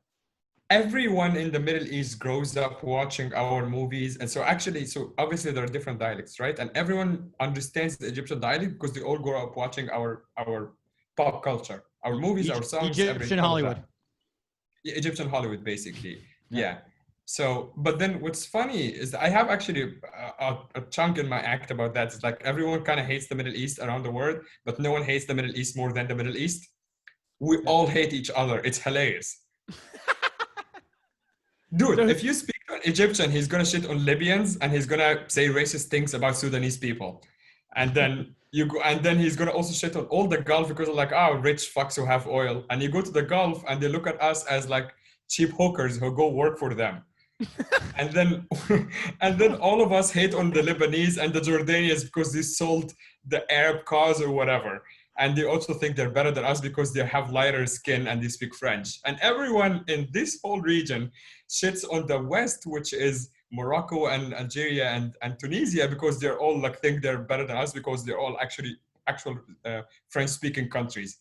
Everyone in the Middle East grows up watching our movies. And so obviously there are different dialects, right? And everyone understands the Egyptian dialect because they all grow up watching our pop culture, our movies, our songs. Egyptian Hollywood. Egyptian Hollywood, basically. Yeah. So, but then what's funny is that I have actually a chunk in my act about that. It's like everyone kind of hates the Middle East around the world, but no one hates the Middle East more than the Middle East. We all hate each other. It's hilarious. Dude, if you speak to an Egyptian, he's gonna shit on Libyans and he's gonna say racist things about Sudanese people, and then he's gonna also shit on all the Gulf because they're like, rich fucks who have oil. And you go to the Gulf and they look at us as like cheap hookers who go work for them. and then all of us hate on the Lebanese and the Jordanians because they sold the Arab cause or whatever. And they also think they're better than us because they have lighter skin and they speak French. And everyone in this whole region shits on the West, which is Morocco and Algeria and Tunisia, because they're all think they're better than us because they're all actual French-speaking countries.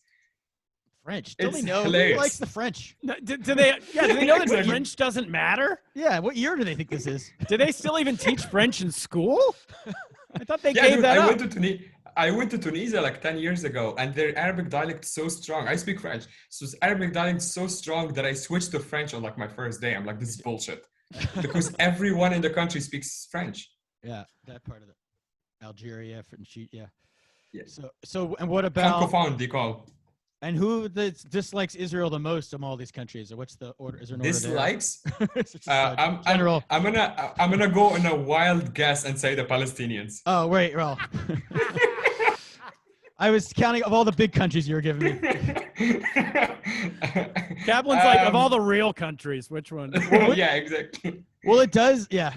French? Do they know? Who likes the French? Do they know that French doesn't matter? Yeah. What year do they think this is? Do they still even teach French in school? I thought they Yeah, gave dude, that up. I went to Tunisia like 10 years ago, and their Arabic dialect is so strong. I speak French, so Arabic dialect is so strong that I switched to French on like my first day. I'm like, this is bullshit, because everyone in the country speaks French. Yeah, that part of it. Algeria, French, yeah. Yeah. So, and what about? Francophone, they call. And who dislikes Israel the most of all these countries? Or what's the order? Is there an order Dislikes? there? I'm gonna go on a wild guess and say the Palestinians. Oh wait, well, I was counting of all the big countries you were giving me. Kaplan's like, of all the real countries, which one? Yeah, exactly. Well, it does, yeah.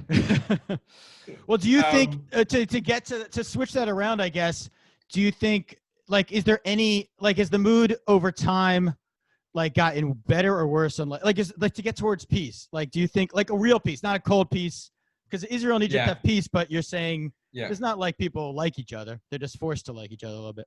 Well, do you think to switch that around? I guess. Do you think? Like, is there any, like, is the mood over time, like, gotten better or worse? On is like to get towards peace? Like, do you think like a real peace, not a cold peace? Because Israel and Egypt have peace, but you're saying it's not like people like each other. They're just forced to like each other a little bit.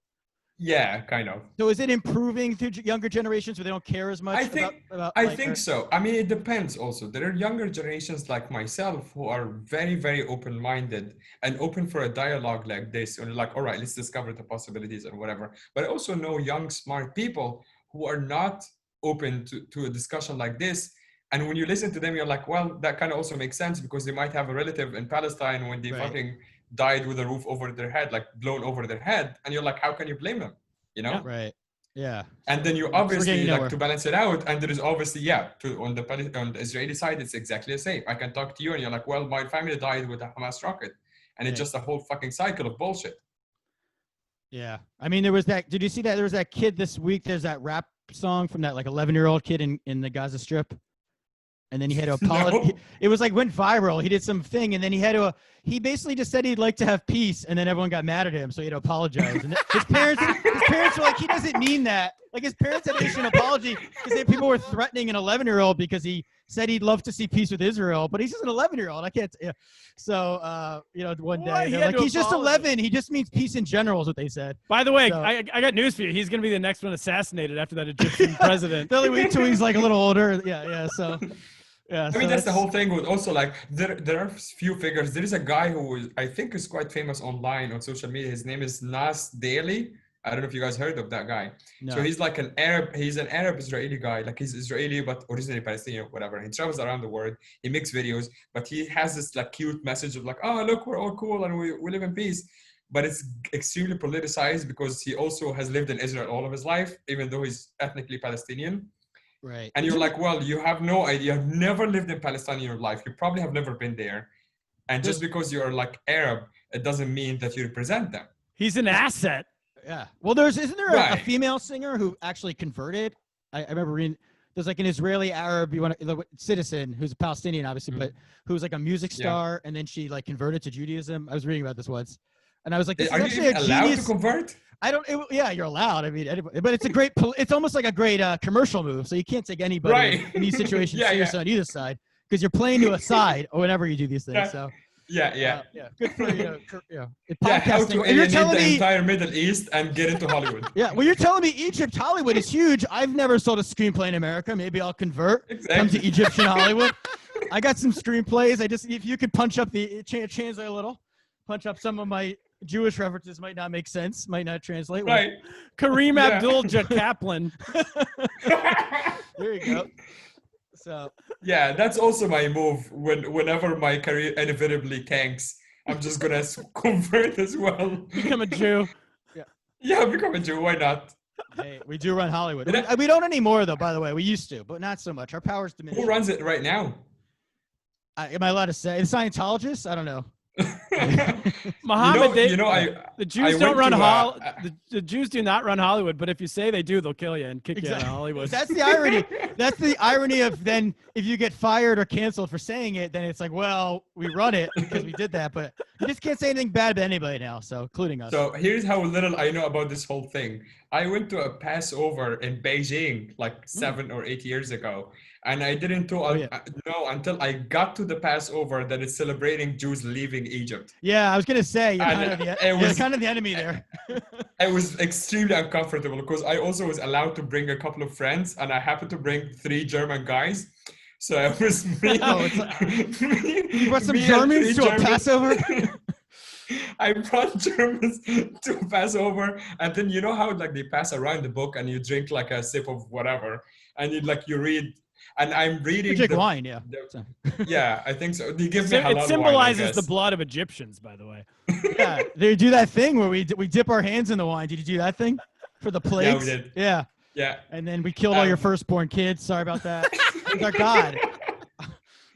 Yeah, kind of. So is it improving through younger generations where they don't care as much? I think so. I mean, it depends also. There are younger generations like myself who are very, very open-minded and open for a dialogue like this. And like, all right, let's discover the possibilities and whatever. But I also know young, smart people who are not open to a discussion like this. And when you listen to them, you're like, well, that kind of also makes sense because they might have a relative in Palestine when they fucking died with a roof over their head, like blown over their head. And you're like, how can you blame them? You know? Yeah, right. Yeah. And then you obviously like to balance it out. And there is obviously, on the Israeli side, it's exactly the same. I can talk to you and you're like, well, my family died with a Hamas rocket. And it's just a whole fucking cycle of bullshit. Yeah. I mean, there was that, did you see that? There was that kid this week. There's that rap song from that like 11-year-old kid in the Gaza Strip. And then he had to apologize. No. It was like went viral. He did something, and then he basically just said he'd like to have peace, and then everyone got mad at him, so he had to apologize. And his parents were like, he doesn't mean that. Like his parents had to issue an apology because people were threatening an 11-year-old because he said he'd love to see peace with Israel, but he's just an 11-year-old. I can't. Yeah. So one day they're like, he's just 11. He just means peace in general, is what they said. By the way, I got news for you. He's gonna be the next one assassinated after that Egyptian president. They'll wait till he's like a little older. Yeah. So. Yeah, I mean, that's the whole thing with also like there are few figures. There is a guy who I think is quite famous online on social media. His name is Nas Daily. I don't know if you guys heard of that guy. No. So he's like an Arab Israeli guy. Like he's Israeli, but originally Palestinian, whatever. He travels around the world. He makes videos, but he has this like cute message of like, oh, look, we're all cool and we live in peace. But it's extremely politicized because he also has lived in Israel all of his life, even though he's ethnically Palestinian. Right. And you're like, well, you have no idea. You've never lived in Palestine in your life. You probably have never been there. And just because you're like Arab, it doesn't mean that you represent them. He's an asset. Yeah. Well, isn't there a female singer who actually converted? I remember reading, there's like an Israeli Arab citizen who's a Palestinian, obviously, but who's like a music star. And then she like converted to Judaism. I was reading about this once. And I was like, this are is you allowed genius. to convert? Yeah, you're allowed. I mean, but it's almost like a great commercial move. So you can't take anybody in these situations seriously on either side because you're playing to a side or whenever you do these things. So yeah. Good for you. How to alienate the entire Middle East and get into Hollywood. Yeah, well, you're telling me Egypt Hollywood is huge. I've never sold a screenplay in America. Maybe I'll convert. Exactly. Come to Egyptian Hollywood. I got some screenplays. If you could punch up translate a little, punch up some of my Jewish references might not make sense, might not translate. Right. Kareem Abdul-Jabbar Kaplan. There you go. So yeah, that's also my move. Whenever my career inevitably tanks, I'm just gonna convert as well. Become a Jew. Yeah, become a Jew. Why not? Hey, we do run Hollywood. We don't anymore, though. By the way, we used to, but not so much. Our power's diminished. Who runs it right now? Am I allowed to say? The Scientologists? I don't know. Muhammad, the Jews don't run the Jews do not run Hollywood, but if you say they do, they'll kill you and kick you out of Hollywood. That's the irony. That's the irony of then if you get fired or canceled for saying it, then it's like, well, we run it because we did that, but you just can't say anything bad about anybody now, so including us. So here's how little I know about this whole thing. I went to a Passover in Beijing like 7 or 8 years ago. And I didn't know until I got to the Passover that it's celebrating Jews leaving Egypt. Yeah, I was going to say, you're kind of the enemy there. It was extremely uncomfortable because I also was allowed to bring a couple of friends and I happened to bring 3 German guys. So it was me. You brought some Germans to a Passover? I brought Germans to pass over, and then you know how like they pass around the book and you drink like a sip of whatever, and you read, and I'm reading You drink wine, yeah. Yeah, I think so. They give me halal It wine, I symbolizes the guess. blood of Egyptians, by the way. Yeah, they do that thing where we dip our hands in the wine. Did you do that thing for the plagues? Yeah, we did. Yeah. Yeah. And then we killed all your firstborn kids. Sorry about that. He's our God.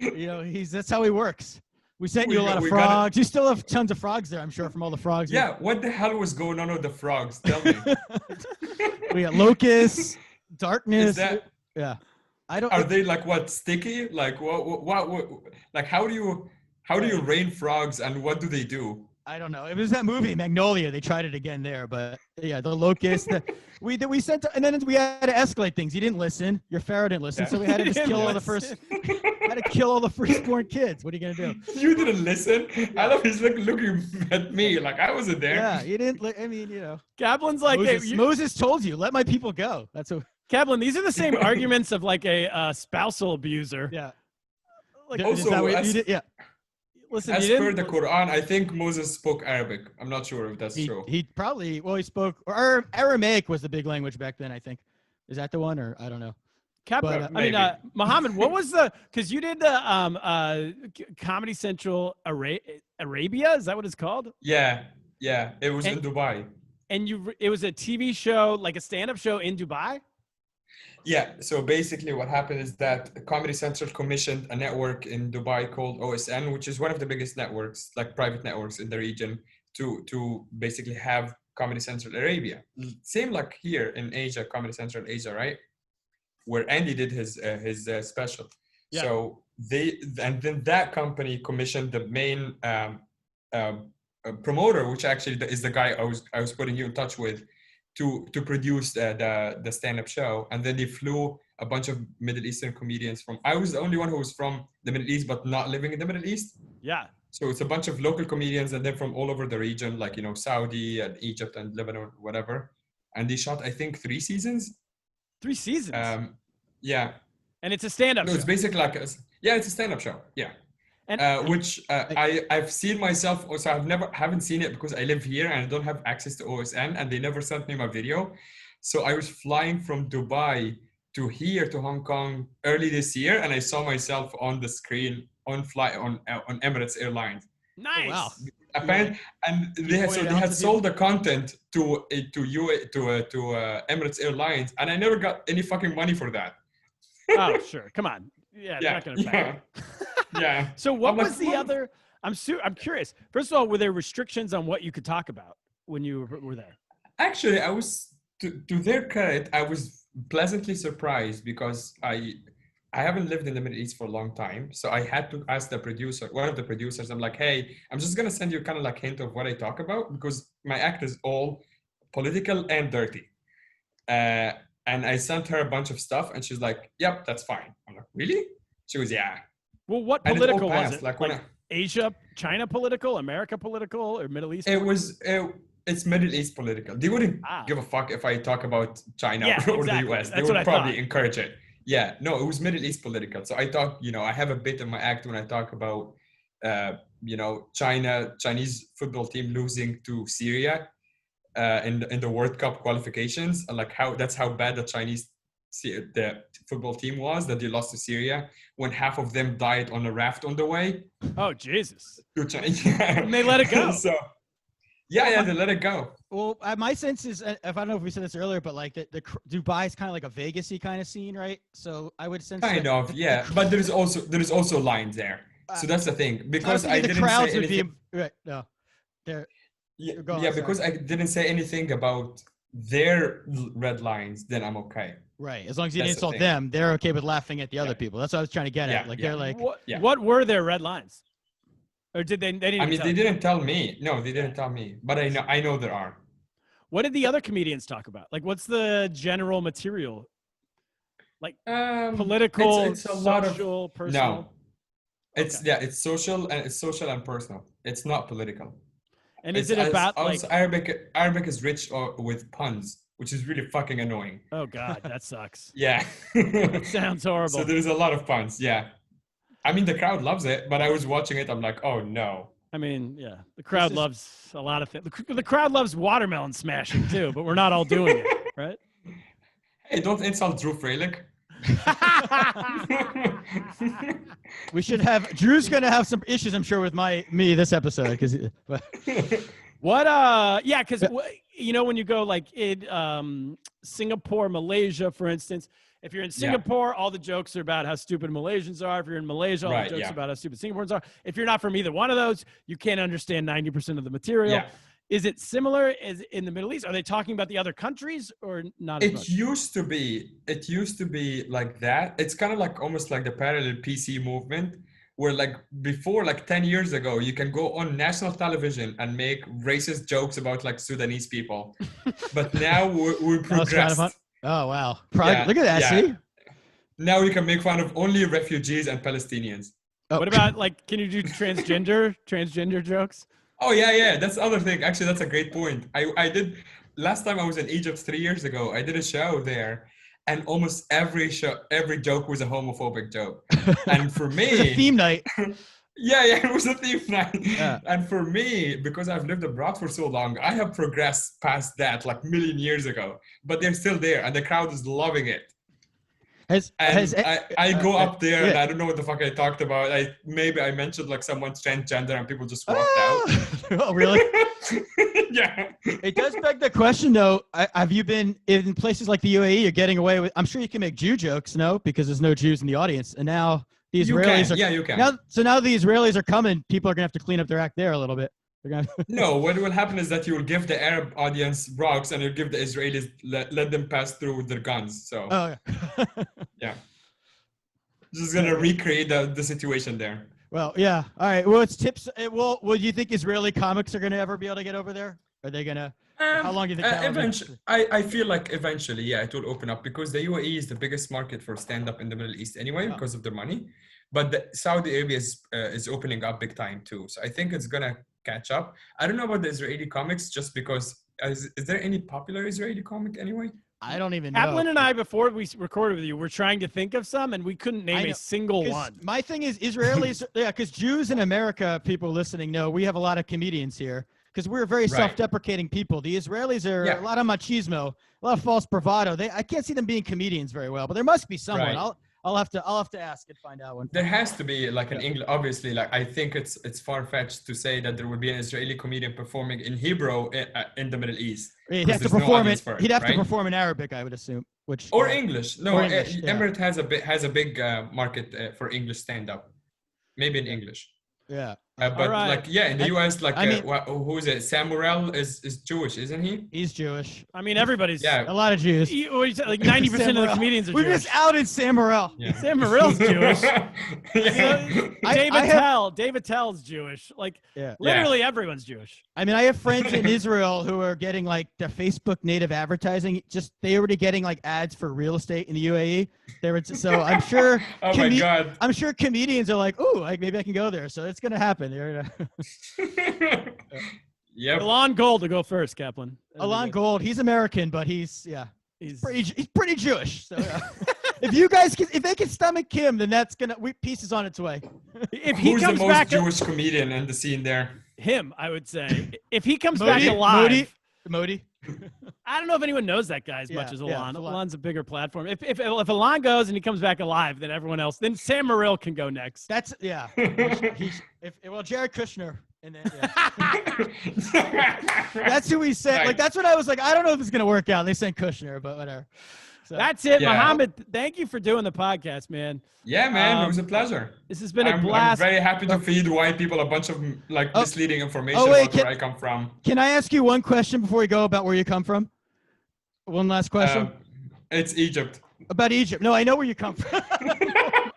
You know, that's how he works. We sent you a lot of frogs. You still have tons of frogs there, I'm sure, from all the frogs. Yeah, what the hell was going on with the frogs? Tell me. We got locusts, darkness. Is that, yeah. I don't. are they like what, sticky? Like what like how do you rain frogs and what do they do? I don't know. It was that movie Magnolia. They tried it again there, but yeah, the locust. We sent, and then we had to escalate things. You didn't listen. Your pharaoh didn't listen, so we had to just kill all the first. Had to kill all the firstborn kids. What are you gonna do? You didn't listen. I love he's like looking at me like I wasn't there. Yeah, you didn't. I mean, you know. Kaplan's like, Moses told you, let my people go. That's what. Kaplan, these are the same arguments of like a spousal abuser. Yeah. Like, Also, yeah. Listen, as per the Quran, I think Moses spoke Arabic. I'm not sure if that's true. He probably, he spoke, or Aramaic was the big language back then, I think. Is that the one, or I don't know. Kaplan, But, Mohammed, what was because you did the Comedy Central Arabia? Is that what it's called? Yeah. It was in Dubai. And it was a TV show, like a stand-up show in Dubai? Yeah, so basically what happened is that Comedy Central commissioned a network in Dubai called OSN, which is one of the biggest networks, like private networks in the region, to basically have Comedy Central Arabia. Same like here in Asia, Comedy Central Asia, right? Where Andy did his special. Yeah. So and then that company commissioned the main promoter, which actually is the guy I was putting you in touch with, to produce the stand-up show. And then they flew a bunch of Middle Eastern comedians from, I was the only one who was from the Middle East, but not living in the Middle East. Yeah. So it's a bunch of local comedians and then from all over the region, like, Saudi and Egypt and Lebanon, whatever. And they shot, I think, 3 seasons. 3 seasons? Yeah. And it's a stand-up show. It's basically like, it's a stand-up show. Yeah. And, which I've seen myself also. Haven't seen it because I live here and I don't have access to OSN and they never sent me my video. So I was flying from Dubai to here to Hong Kong early this year and I saw myself on the screen on Emirates Airlines. Nice. Oh, wow. Apparently, and they had sold the content to Emirates Airlines and I never got any fucking money for that. Oh, sure. Come on. Yeah, they're not going to pay. Yeah. So what was the other? I'm curious. First of all, were there restrictions on what you could talk about when you were there? Actually, I was to their credit, I was pleasantly surprised because I haven't lived in the Middle East for a long time, so I had to ask one of the producers. I'm like, hey, I'm just gonna send you kind of like hint of what I talk about because my act is all political and dirty. And I sent her a bunch of stuff, and she's like, "Yep, that's fine." I'm like, "Really?" She goes, "Yeah." Well, what And political passed, was it? like Asia, China political, America political, or Middle East? It's Middle East political. They wouldn't give a fuck if I talk about China or the US. They would probably encourage it. Yeah, no, it was Middle East political. So I talk, I have a bit in my act when I talk about, Chinese football team losing to Syria. In the World Cup qualifications, and like that's how bad the football team was, that they lost to Syria when half of them died on a raft on the way. Oh Jesus! To China. Yeah. And they let it go. So they let it go. Well, my sense is, if I don't know if we said this earlier, but like the Dubai is kind of like a Vegas-y kind of scene, right? So I would sense kind of, yeah. But there is also lines there. So that's the thing, because I didn't say anything. Right? No, they're. Yeah, because I didn't say anything about their red lines, then I'm okay. Right. As long as you didn't insult them, they're okay with laughing at the other people. That's what I was trying to get at. Like they're like, what were their red lines? Or did they didn't I mean, they didn't tell me. No, they didn't tell me. But I know there are. What did the other comedians talk about? Like, what's the general material? Like political, it's a social, lot of, personal? No. It's social and personal. It's not political. And is it about also, Arabic is rich with puns, which is really fucking annoying. Oh God, that sucks. Yeah. That sounds horrible. So there's a lot of puns. Yeah. I mean, the crowd loves it, but I was watching it. I'm like, oh no, I mean, yeah, the crowd loves a lot of things. The crowd loves watermelon smashing too, but we're not all doing it, right? Hey, don't insult Drew Freilich. We should have Drew's going to have some issues, I'm sure, with me this episode because. Yeah, because you know when you go like in Singapore, Malaysia, for instance. If you're in Singapore, all the jokes are about how stupid Malaysians are. If you're in Malaysia, all the jokes are about how stupid Singaporeans are. If you're not from either one of those, you can't understand 90% of the material. Yeah. Is it similar as in the Middle East? Are they talking about the other countries or not as much? It used to be like that. It's kind of like almost like the parallel PC movement, where like before, like 10 years ago, you can go on national television and make racist jokes about like Sudanese people. But now we progressed. Oh, wow. Look at that, see? Now you can make fun of only refugees and Palestinians. Oh. What about, like, can you do transgender jokes? Oh, yeah. That's the other thing. Actually, that's a great point. I did, last time I was in Egypt 3 years ago, I did a show there, and almost every joke was a homophobic joke. And for me... It was a theme night. Yeah, it was a theme night. Yeah. And for me, because I've lived abroad for so long, I have progressed past that like a million years ago. But they're still there, and the crowd is loving it. I go up there, and I don't know what the fuck I talked about. Maybe I mentioned like someone's transgender, and people just walked out. Oh, really? Yeah. It does beg the question, though. Have you been in places like the UAE? You're getting away with. I'm sure you can make Jew jokes, no, because there's no Jews in the audience, and now. The Israelis you can. Now the Israelis are coming. People are gonna have to clean up their act there a little bit. No, what will happen is that you will give the Arab audience rocks, and you'll give the Israelis let them pass through with their guns. So yeah, just gonna recreate the situation there. Well, yeah. All right. Well, it's tips. Well, do you think Israeli comics are gonna ever be able to get over there? Are they gonna? How long do you think? Eventually, I feel like eventually, yeah, it will open up because the UAE is the biggest market for stand-up in the Middle East anyway because of their money. But Saudi Arabia is opening up big time too. So I think it's gonna catch up. I don't know about the Israeli comics just because is there any popular Israeli comic anyway? I don't even know. Kaplan and I, before we recorded with you, were trying to think of some, and we couldn't name a single one. My thing is Israelis, because Jews in America, people listening know, we have a lot of comedians here. Because we're very self-deprecating people. The Israelis are a lot of machismo, a lot of false bravado. I can't see them being comedians very well, but there must be someone. Right. I'll have to ask and find out one. There has to be like an English. Obviously, like I think it's far-fetched to say that there would be an Israeli comedian performing in Hebrew in the Middle East. He'd have to perform it. He'd have to perform in Arabic, I would assume. Or English. No, Emirates has a big market for English stand-up. Maybe in English. Yeah. But in the US, who is it? Sam Morril is Jewish, isn't he? He's Jewish. I mean, everybody's a lot of Jews. Like 90% of the comedians are Jewish. We just outed Sam Morril. Yeah. Sam Morril's Jewish. David Tell's Jewish. Like literally everyone's Jewish. I mean, I have friends in Israel who are getting like the Facebook native advertising. They already getting like ads for real estate in the UAE. So I'm sure. Oh my God. I'm sure comedians are like, ooh, like maybe I can go there. So it's gonna happen. Yep. Alon Gold to go first, Kaplan. Alon Gold, he's American, but he's pretty Jewish. So if they can stomach him, then that's pieces on its way. If he Who's comes the most back, Jewish comedian in the scene there? Him, I would say. If he comes back alive, Modi. I don't know if anyone knows that guy as much as Alon. Alon's a bigger platform. If Alon goes and he comes back alive, then everyone else. Then Sam Morril can go next. That's Jared Kushner. And then, that's who we sent. Like that's what I was like. I don't know if it's gonna work out. They sent Kushner, but whatever. So. That's it, Mohammed. Thank you for doing the podcast, man. Yeah, man, it was a pleasure. This has been a blast. I'm very happy to feed white people a bunch of misleading information about where I come from. Can I ask you one question before we go about where you come from? One last question. It's Egypt. About Egypt. No, I know where you come from.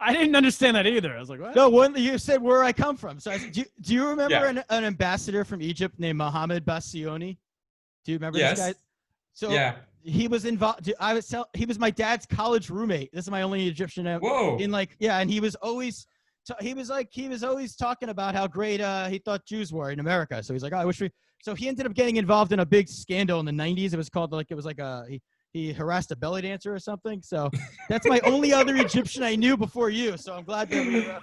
I didn't understand that either. I was like, what? No, you said where I come from. So do you remember an ambassador from Egypt named Mohammed Bassioni? Do you remember this guy? So he was involved. He was my dad's college roommate. This is my only Egyptian. Whoa. And he was always talking about how great he thought Jews were in America. So he's like, oh, I wish we. So he ended up getting involved in a big scandal in the 90s. It was called he harassed a belly dancer or something. So that's my only other Egyptian I knew before you. So I'm glad that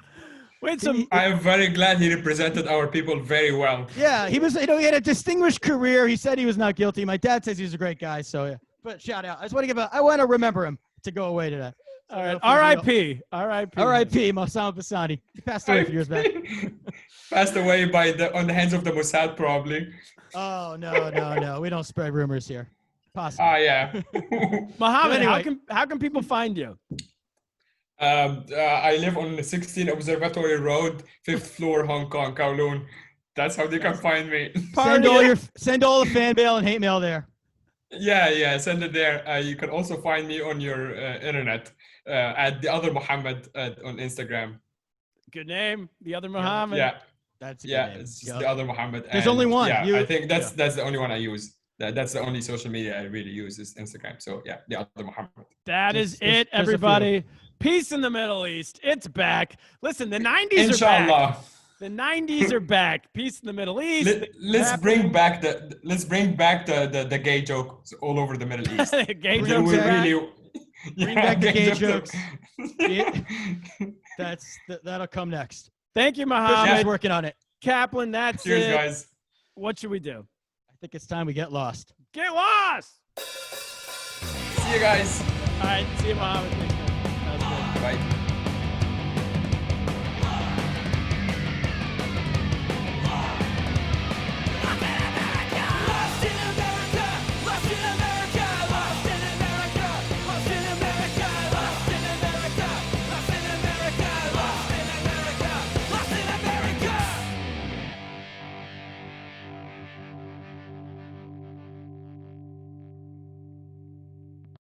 Wait, so I am very glad he represented our people very well. Yeah, he was. He had a distinguished career. He said he was not guilty. My dad says he's a great guy. So yeah. But shout out. I just want to I want to remember him to go away today. So all right, hopefully he'll- R.I.P. R.I.P. R.I.P. Mohammed Bassani. He passed away a few years back. Passed away on the hands of the Mossad, probably. Oh no. We don't spread rumors here. Possibly. Yeah. Mohammed, Anyway. how can people find you? I live on 16 Observatory Road, 5th floor, Hong Kong, Kowloon. That's how they can find me. Send all the fan mail and hate mail there. Yeah, send it there. You can also find me on your internet at the other Mohammed on Instagram. Good name, the other Mohammed. Yeah, That's a good name. it's just the other Mohammed. There's only one. Yeah, You- I think that's the only one I use. That's the only social media I really use is Instagram. So yeah, the other Mohammed. That is There's- it, there's a few. everybody. Peace in the Middle East. It's back. Listen, the 90s are back. Inshallah. The 90s are back. Peace in the Middle East. Let's bring back the gay jokes all over the Middle East. Gay Bring jokes back- are back. Bring back the gay jokes. That'll come next. Thank you, Christian's Mohammed. working on it. Kaplan, that's Cheers, it. guys. What should we do? I think it's time we get lost. Get lost. See you guys. All right. See you, Mohammed. Thanks, man. That was good. Bye.